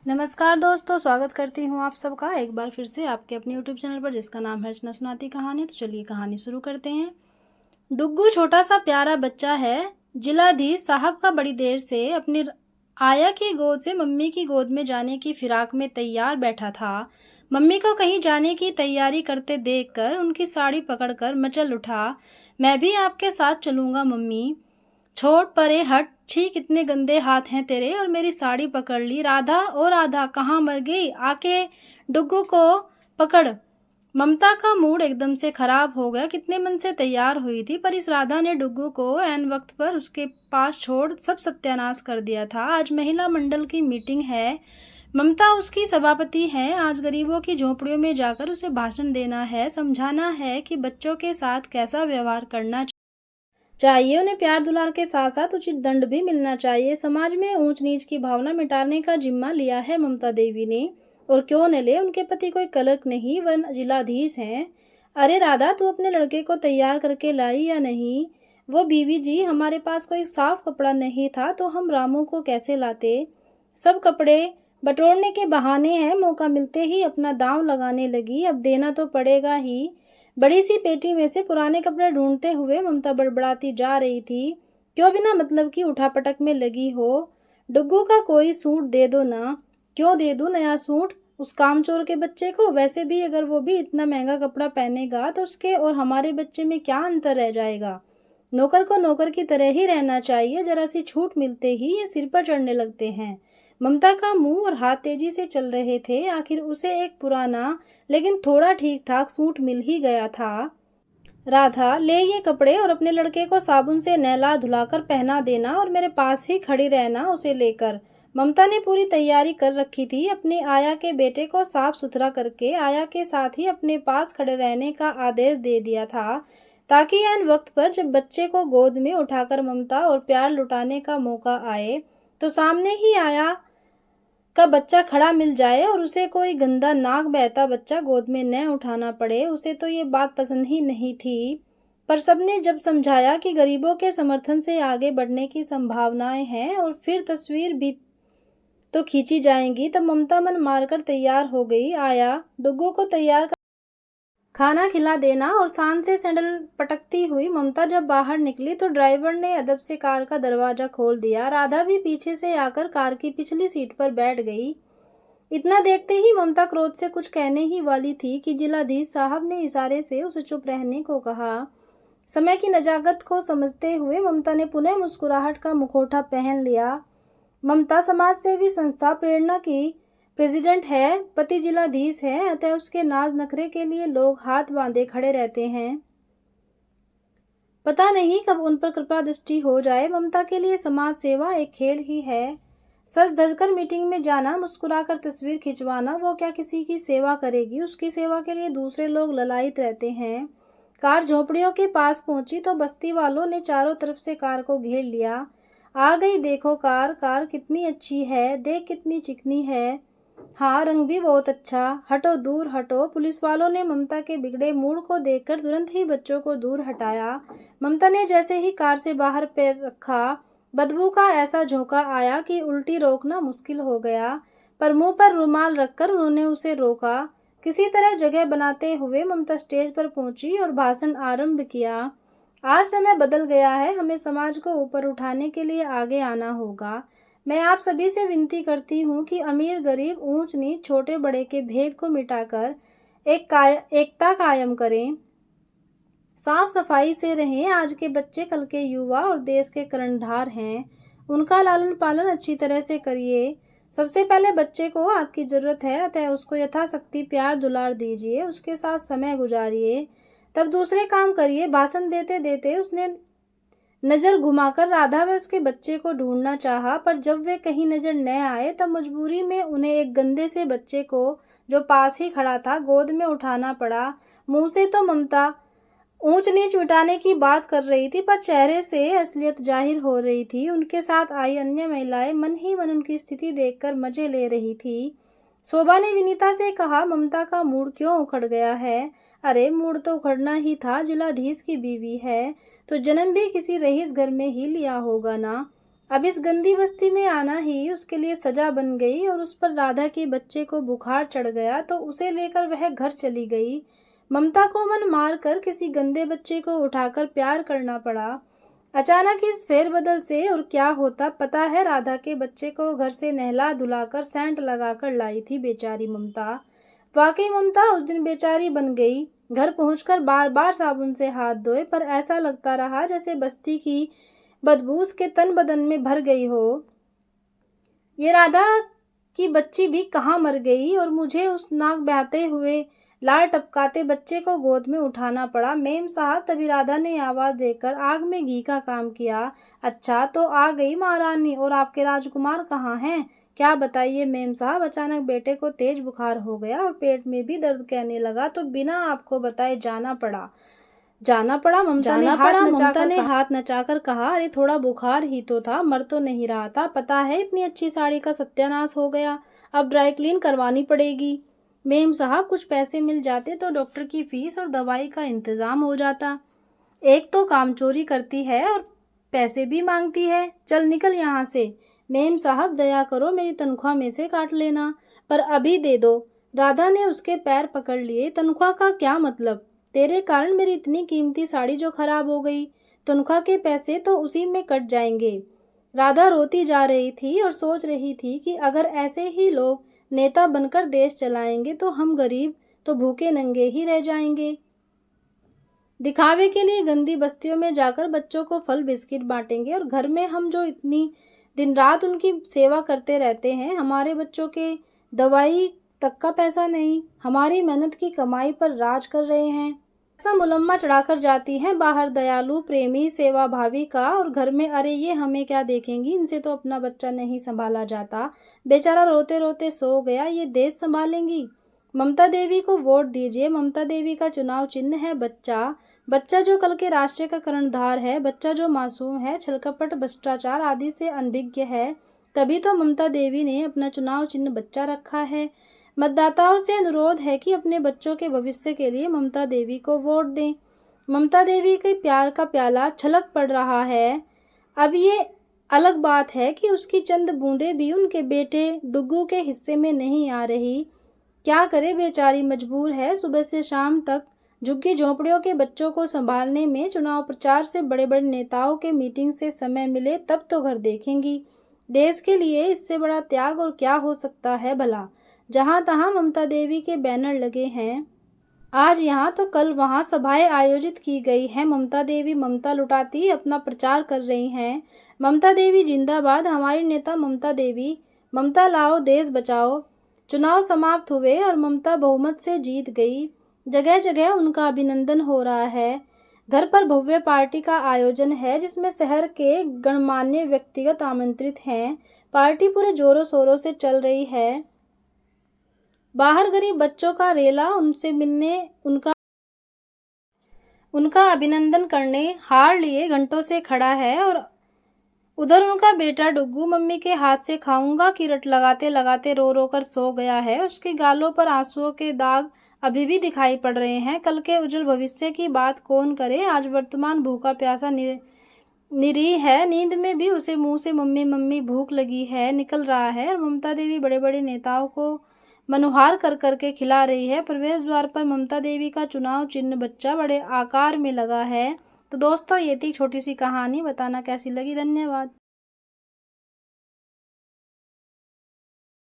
नमस्कार दोस्तों, स्वागत करती हूँ आप सबका एक बार फिर से आपके अपने यूट्यूब चैनल पर, जिसका नाम है अर्चना सुनाती कहानी। तो चलिए कहानी शुरू करते हैं। डुग्गू छोटा सा प्यारा बच्चा है। जिलाधीश साहब का बड़ी देर से अपनी आया की गोद से मम्मी की गोद में जाने की फिराक में तैयार बैठा था। मम्मी को कहीं जाने की तैयारी करते देखकर उनकी साड़ी पकड़कर मचल उठा। मैं भी आपके साथ चलूंगा मम्मी। छोड़ परे हट, छी कितने गंदे हाथ हैं तेरे। और मेरी साड़ी पकड़ ली। राधा ओ राधा कहाँ मर गई, आके डुग्गू को पकड़। ममता का मूड एकदम से खराब हो गया। कितने मन से तैयार हुई थी, पर इस राधा ने डुग्गू को ऐन वक्त पर उसके पास छोड़ सब सत्यानाश कर दिया था। आज महिला मंडल की मीटिंग है, ममता उसकी सभापति है। आज गरीबों की झोपड़ियों में जाकर उसे भाषण देना है, समझाना है कि बच्चों के साथ कैसा व्यवहार करना चाहिए। उन्हें प्यार दुलार के साथ साथ उचित दंड भी मिलना चाहिए। समाज में ऊंच नीच की भावना मिटाने का जिम्मा लिया है ममता देवी ने, और क्यों न ले, उनके पति कोई कलंक नहीं, वन जिलाधीश हैं। अरे राधा, तू अपने लड़के को तैयार करके लाई या नहीं? वो बीवी जी, हमारे पास कोई साफ कपड़ा नहीं था तो हम रामू को कैसे लाते। सब कपड़े बटोरने के बहाने हैं, मौका मिलते ही अपना दांव लगाने लगी। अब देना तो पड़ेगा ही। बड़ी सी पेटी में से पुराने कपड़े ढूंढते हुए ममता बड़बड़ाती जा रही थी। क्यों बिना मतलब की उठापटक में लगी हो? डुग्गू का कोई सूट दे दो ना। क्यों दे दूं नया सूट उस कामचोर के बच्चे को? वैसे भी अगर वो भी इतना महंगा कपड़ा पहनेगा तो उसके और हमारे बच्चे में क्या अंतर रह जाएगा। नौकर को नौकर की तरह ही रहना चाहिए। जरा सी छूट मिलते ही ये सिर पर चढ़ने लगते हैं। ममता का मुंह और हाथ तेजी से चल रहे थे। आखिर उसे एक पुराना लेकिन थोड़ा ठीक ठाक सूट मिल ही गया था। राधा, ले ये कपड़े और अपने लड़के को साबुन से नहला धुलाकर पहना देना और मेरे पास ही खड़ी रहना उसे लेकर। ममता ने पूरी तैयारी कर रखी थी। अपने आया के बेटे को साफ सुथरा करके आया के साथ ही अपने पास खड़े रहने का आदेश दे दिया था, ताकि ऐन वक्त पर जब बच्चे को गोद में उठाकर ममता और प्यार लुटाने का मौका आए तो सामने ही आया का बच्चा खड़ा मिल जाए और उसे कोई गंदा नाक बहता बच्चा गोद में न उठाना पड़े। उसे तो ये बात पसंद ही नहीं थी, पर सबने जब समझाया कि गरीबों के समर्थन से आगे बढ़ने की संभावनाएं हैं और फिर तस्वीर भी तो खींची जाएंगी, तब ममता मन मारकर तैयार हो गई। आया डुग्गू को तैयार खाना खिला देना और शान से सैंडल पटकती हुई ममता जब बाहर निकली तो ड्राइवर ने अदब से कार का दरवाजा खोल दिया। राधा भी पीछे से आकर कार की पिछली सीट पर बैठ गई। इतना देखते ही ममता क्रोध से कुछ कहने ही वाली थी कि जिलाधीश साहब ने इशारे से उसे चुप रहने को कहा। समय की नजाकत को समझते हुए ममता ने पुनः मुस्कुराहट का मुखौटा पहन लिया। ममता समाज सेवी संस्था प्रेरणा की प्रेसिडेंट है, पति जिलाधीश है, अतः उसके नाज नखरे के लिए लोग हाथ बांधे खड़े रहते हैं। पता नहीं कब उन पर कृपा दृष्टि हो जाए। ममता के लिए समाज सेवा एक खेल ही है। सच धजकर मीटिंग में जाना, मुस्कुराकर तस्वीर खिंचवाना, वो क्या किसी की सेवा करेगी? उसकी सेवा के लिए दूसरे लोग ललायित रहते हैं। कार झोपड़ियों के पास पहुंची तो बस्ती वालों ने चारों तरफ से कार को घेर लिया। आ गई देखो कार, कार कितनी अच्छी है, देख कितनी चिकनी है। हाँ, रंग भी बहुत अच्छा। हटो दूर हटो। पुलिस वालों ने ममता के बिगड़े मूड को देखकर तुरंत ही बच्चों को दूर हटाया। ममता ने जैसे ही कार से बाहर पैर रखा, बदबू का ऐसा झोंका आया कि उल्टी रोकना मुश्किल हो गया, पर मुंह पर रुमाल रखकर उन्होंने उसे रोका। किसी तरह जगह बनाते हुए ममता स्टेज पर पहुंची और भाषण आरंभ किया। आज समय बदल गया है, हमें समाज को ऊपर उठाने के लिए आगे आना होगा। मैं आप सभी से विनती करती हूँ कि अमीर गरीब, ऊंच नीच, छोटे बड़े के भेद को मिटाकर एकता कायम करें। साफ सफाई से रहें। आज के बच्चे कल के युवा और देश के कर्णधार हैं। उनका लालन पालन अच्छी तरह से करिए। सबसे पहले बच्चे को आपकी जरूरत है, अतः उसको यथाशक्ति प्यार दुलार दीजिए, उसके साथ समय गुजारिए, तब दूसरे काम करिए। भाषण देते देते उसने नजर घुमाकर राधा व उसके बच्चे को ढूंढना चाहा, पर जब वे कहीं नजर न आए तब मजबूरी में उन्हें एक गंदे से बच्चे को जो पास ही खड़ा था गोद में उठाना पड़ा। मुंह से तो ममता ऊंच नीच मिटाने की बात कर रही थी, पर चेहरे से असलियत जाहिर हो रही थी। उनके साथ आई अन्य महिलाएं मन ही मन उनकी स्थिति देखकर मजे ले रही थी। शोभा ने विनीता से कहा, ममता का मूड क्यों उखड़ गया है? अरे मूड तो उखड़ना ही था, जिलाधीश की बीवी है तो जन्म भी किसी रईस घर में ही लिया होगा ना। अब इस गंदी बस्ती में आना ही उसके लिए सजा बन गई और उस पर राधा के बच्चे को बुखार चढ़ गया तो उसे लेकर वह घर चली गई। ममता को मन मार कर किसी गंदे बच्चे को उठाकर प्यार करना पड़ा। अचानक इस फेरबदल से और क्या होता पता है, राधा के बच्चे को घर से नहला धुलाकर सेंट लगाकर लाई थी बेचारी ममता। वाकई ममता उस दिन बेचारी बन गई। घर पहुंचकर बार बार साबुन से हाथ धोए पर ऐसा लगता रहा जैसे बस्ती की बदबू उसके तन बदन में भर गई हो। ये राधा की बच्ची भी कहाँ मर गई और मुझे उस नाक बहते हुए लार टपकाते बच्चे को गोद में उठाना पड़ा। मेम साहब, तभी राधा ने आवाज देकर आग में घी का काम किया। अच्छा तो आ गई महारानी, और आपके राजकुमार कहाँ हैं? क्या बताइए मेम साहब, अचानक बेटे को तेज बुखार हो गया और पेट में भी दर्द कहने लगा तो बिना आपको बताए जाना पड़ा। ममता ने हाथ नचाकर कहा, अरे थोड़ा बुखार ही तो था, मर तो नहीं रहा था। पता है इतनी अच्छी साड़ी का सत्यानाश हो गया, अब ड्राई क्लीन करवानी पड़ेगी। मेम साहब, कुछ पैसे मिल जाते तो डॉक्टर की फीस और दवाई का इंतजाम हो जाता। एक तो काम चोरी करती है और पैसे भी मांगती है। चल निकल यहाँ से। मेम साहब दया करो, मेरी तनख्वाह में से काट लेना, पर अभी दे दो। राधा ने उसके पैर पकड़ लिए। तनख्वाह का क्या मतलब? तेरे कारण मेरी इतनी कीमती साड़ी जो खराब हो गई, तनख्वाह के पैसे तो उसी में कट जाएंगे। राधा रोती जा रही थी और सोच रही थी कि अगर ऐसे ही लोग नेता बनकर देश चलाएंगे तो हम गरीब तो भूखे नंगे ही रह जाएंगे। दिखावे के लिए गंदी बस्तियों में जाकर बच्चों को फल बिस्किट बांटेंगे और घर में हम जो इतनी दिन रात उनकी सेवा करते रहते हैं, हमारे बच्चों के दवाई तक का पैसा नहीं, हमारी मेहनत की कमाई पर राज कर रहे हैं। ऐसा मुलम्मा चढ़ाकर जाती हैं बाहर दयालु प्रेमी सेवा भावी का, और घर में अरे ये हमें क्या देखेंगी, इनसे तो अपना बच्चा नहीं संभाला जाता। बेचारा रोते रोते सो गया, ये देश संभालेंगी। ममता देवी को वोट दीजिए। ममता देवी का चुनाव चिन्ह है बच्चा। बच्चा जो कल के राष्ट्र का कर्णधार है, बच्चा जो मासूम है, छलकपट भ्रष्टाचार आदि से अनभिज्ञ है। तभी तो ममता देवी ने अपना चुनाव चिन्ह बच्चा रखा है। मतदाताओं से अनुरोध है कि अपने बच्चों के भविष्य के लिए ममता देवी को वोट दें। ममता देवी के प्यार का प्याला छलक पड़ रहा है। अब ये अलग बात है कि उसकी चंद बूंदें भी उनके बेटे डुग्गू के हिस्से में नहीं आ रही। क्या करे बेचारी, मजबूर है सुबह से शाम तक झुग्गी झोंपड़ियों के बच्चों को संभालने में। चुनाव प्रचार से बड़े बड़े नेताओं के मीटिंग से समय मिले तब तो घर देखेंगी। देश के लिए इससे बड़ा त्याग और क्या हो सकता है भला। जहां तहां ममता देवी के बैनर लगे हैं, आज यहाँ तो कल वहाँ सभाएं आयोजित की गई हैं। ममता देवी ममता लुटाती अपना प्रचार कर रही हैं। ममता देवी जिंदाबाद, हमारी नेता ममता देवी, ममता लाओ देश बचाओ। चुनाव समाप्त हुए और ममता बहुमत से जीत गई। जगह जगह उनका अभिनंदन हो रहा है। घर पर भव्य पार्टी का आयोजन है जिसमें शहर के गणमान्य व्यक्तिगत आमंत्रित हैं। पार्टी पूरे जोरों शोरों से चल रही है। बाहर गरीब बच्चों का रेला उनसे मिलने, उनका अभिनंदन करने हार लिए घंटों से खड़ा है, और उधर उनका बेटा डुग्गू मम्मी के हाथ से खाऊंगा की रट लगाते लगाते रो रो कर सो गया है। उसके गालों पर आंसुओं के दाग अभी भी दिखाई पड़ रहे हैं। कल के उज्जवल भविष्य की बात कौन करे, आज वर्तमान भूखा प्यासा निरीह है। नींद में भी उसे मुंह से मम्मी मम्मी भूख लगी है निकल रहा है। और ममता देवी बड़े बड़े नेताओं को मनुहार कर करके खिला रही है। प्रवेश द्वार पर ममता देवी का चुनाव चिन्ह बच्चा बड़े आकार में लगा है। तो दोस्तों, ये थी छोटी सी कहानी, बताना कैसी लगी। धन्यवाद।